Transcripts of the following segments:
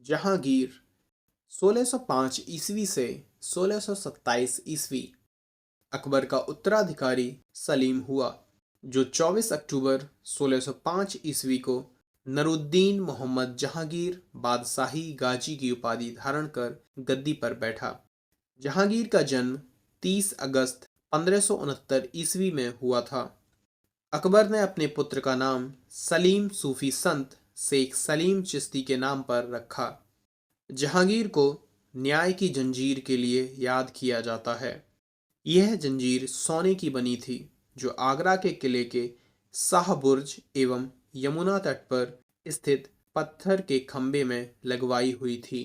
जहांगीर 1605 ईस्वी से 1627 ईस्वी अकबर का उत्तराधिकारी सलीम हुआ, जो 24 अक्टूबर 1605 ईस्वी को नरुद्दीन मोहम्मद जहांगीर बादशाही गाजी की उपाधि धारण कर गद्दी पर बैठा। जहांगीर का जन्म 30 अगस्त 1569 ईस्वी में हुआ था। अकबर ने अपने पुत्र का नाम सलीम सूफी संत शेख सलीम चिश्ती के नाम पर रखा। जहांगीर को न्याय की जंजीर के लिए याद किया जाता है। यह जंजीर सोने की बनी थी, जो आगरा के किले के शाह बुर्ज एवं यमुना तट पर स्थित पत्थर के खंभे में लगवाई हुई थी।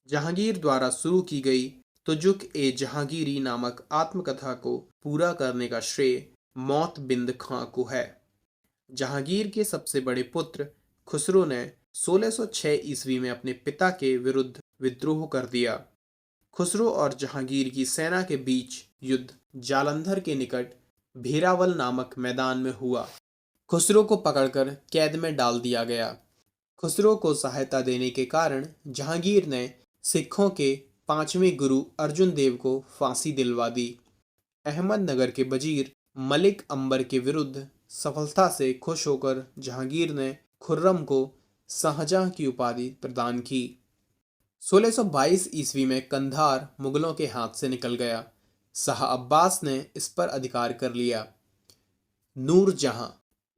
जहांगीर द्वारा शुरू की गई तुजुक ए जहांगीरी नामक आत्मकथा को पूरा करने का श्रेय मौत बिंद खां को है। जहांगीर के सबसे बड़े पुत्र खुसरो ने 1606 ईस्वी में अपने पिता के विरुद्ध विद्रोह कर दिया। खुसरो और जहांगीर की सेना के बीच युद्ध जालंधर के निकट भेरावल नामक मैदान में हुआ। खुसरो को पकड़कर कैद में डाल दिया गया। खुसरो को सहायता देने के कारण जहांगीर ने सिखों के 5वें गुरु अर्जुन देव को फांसी दिलवा दी। अहमदनगर के वजीर मलिक अंबर के विरुद्ध सफलता से खुश होकर जहांगीर ने खुर्रम को शाहजहां की उपाधि प्रदान की। 1622 ईस्वी में कंधार मुगलों के हाथ से निकल गया। शाह अब्बास ने इस पर अधिकार कर लिया। नूरजहां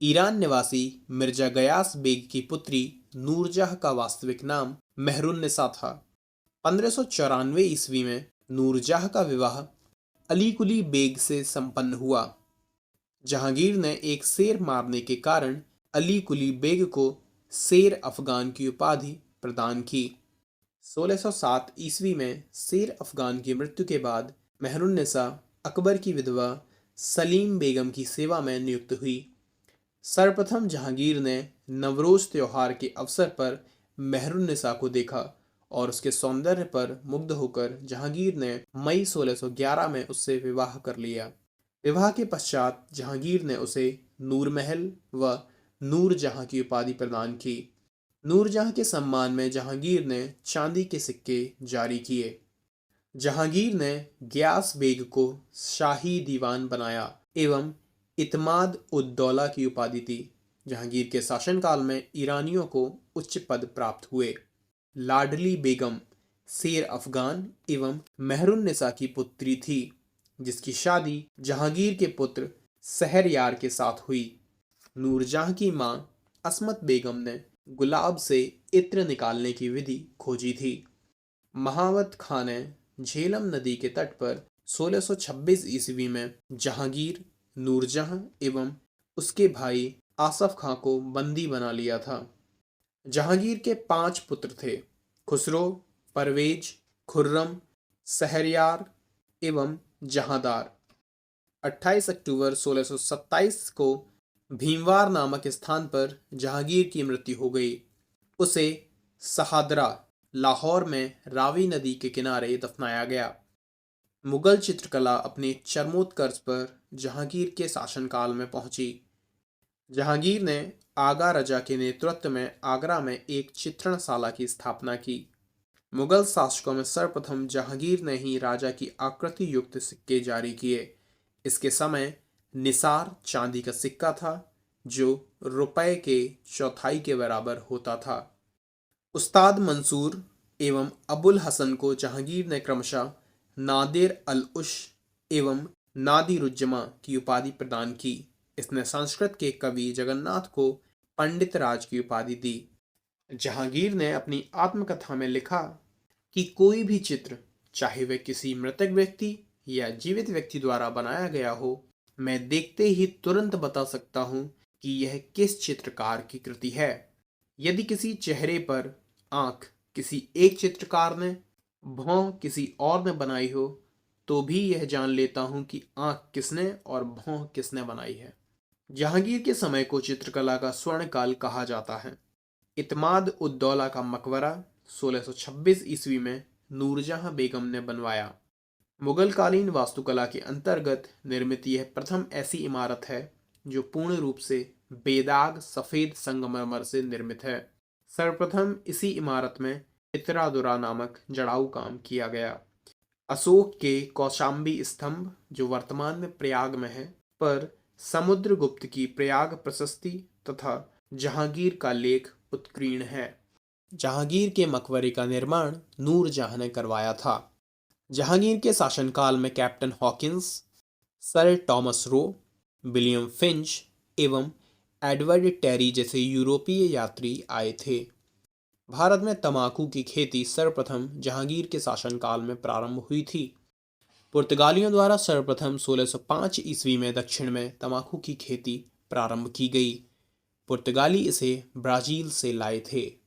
ईरान निवासी मिर्जा गयास बेग की पुत्री नूरजहां का वास्तविक नाम मेहरुन्निसा था। 1594 ईस्वी में नूरजहां का विवाह अली कुली बेग से संपन्न हुआ। जहांगीर ने एक शेर मारने के कारण अली कुली बेग को शेर अफगान की उपाधि प्रदान की। 1607 ईस्वी में शेर अफगान की मृत्यु के बाद मेहरुन्निसा अकबर की विधवा सलीम बेगम की सेवा में नियुक्त हुई। सर्वप्रथम जहांगीर ने नवरोज त्योहार के अवसर पर मेहरुन्निसा को देखा और उसके सौंदर्य पर मुग्ध होकर जहांगीर ने मई 1611 में उससे विवाह कर लिया। विवाह के पश्चात जहांगीर ने उसे नूरमहल व नूरजहां की उपाधि प्रदान की। नूरजहां के सम्मान में जहांगीर ने चांदी के सिक्के जारी किए। जहांगीर ने ग्यास बेग को शाही दीवान बनाया एवं इतमाद उद दौला की उपाधि दी। जहांगीर के शासनकाल में ईरानियों को उच्च पद प्राप्त हुए। लाडली बेगम शेर अफगान एवं मेहरुन्निसा की पुत्री थी, जिसकी शादी जहांगीर के पुत्र शहरयार के साथ हुई। नूरजहां की मां असमत बेगम ने गुलाब से इत्र निकालने की विधि खोजी थी। महावत खां ने झेलम नदी के तट पर 1626 ईस्वी में जहांगीर, नूरजहां एवं उसके भाई आसफ खां को बंदी बना लिया था। जहांगीर के 5 पुत्र थे: खुसरो, परवेज, खुर्रम, शहरयार एवं जहांदार। 28 अक्टूबर 1627 को भीमवार नामक स्थान पर जहांगीर की मृत्यु हो गई। उसे सहादरा, लाहौर में रावी नदी के किनारे दफनाया गया। मुगल चित्रकला अपने चरमोत्कर्ष पर जहांगीर के शासनकाल में पहुंची। जहांगीर ने आगा रजा के नेतृत्व में आगरा में एक चित्रणशाला की स्थापना की। मुगल शासकों में सर्वप्रथम जहांगीर ने ही राजा की आकृति युक्त सिक्के जारी किए। इसके समय निसार चांदी का सिक्का था, जो रुपए के चौथाई के बराबर होता था। उस्ताद मंसूर एवं अबुल हसन को जहांगीर ने क्रमशः नादिर अल उश एवं नादिरुज्जमा की उपाधि प्रदान की। इसने संस्कृत के कवि जगन्नाथ को पंडित राज की उपाधि दी। जहांगीर ने अपनी आत्मकथा में लिखा कि कोई भी चित्र, चाहे वह किसी मृतक व्यक्ति या जीवित व्यक्ति द्वारा बनाया गया हो, मैं देखते ही तुरंत बता सकता हूं कि यह किस चित्रकार की कृति है। यदि किसी चेहरे पर आंख किसी एक चित्रकार ने, भौं किसी और ने बनाई हो, तो भी यह जान लेता हूं कि आंख किसने और भौं किसने बनाई है। जहांगीर के समय को चित्रकला का स्वर्ण काल कहा जाता है। इतमाद उद दौला का मकबरा 1626 ईस्वी में नूरजहां बेगम ने बनवाया। मुगलकालीन वास्तुकला के अंतर्गत निर्मित यह प्रथम ऐसी इमारत है जो पूर्ण रूप से बेदाग सफेद संगमरमर से निर्मित है। सर्वप्रथम इसी इमारत में इतरादुरा नामक जड़ाऊ काम किया गया। अशोक के कौशाम्बी स्तंभ, जो वर्तमान में प्रयाग में है, पर समुद्रगुप्त की प्रयाग प्रशस्ति तथा जहांगीर का लेख उत्कीर्ण है। जहांगीर के मकबरे का निर्माण नूरजहां ने करवाया था। जहांगीर के शासनकाल में captain Hawkins, sir Thomas Roe, William Finch एवं एडवर्ड टेरी जैसे यूरोपीय यात्री आए थे। भारत में तंबाकू की खेती सर्वप्रथम जहांगीर के शासनकाल में प्रारंभ हुई थी। पुर्तगालियों द्वारा सर्वप्रथम 1605 ईस्वी में दक्षिण में तंबाकू की खेती प्रारंभ की गई। पुर्तगाली इसे ब्राजील से लाए थे।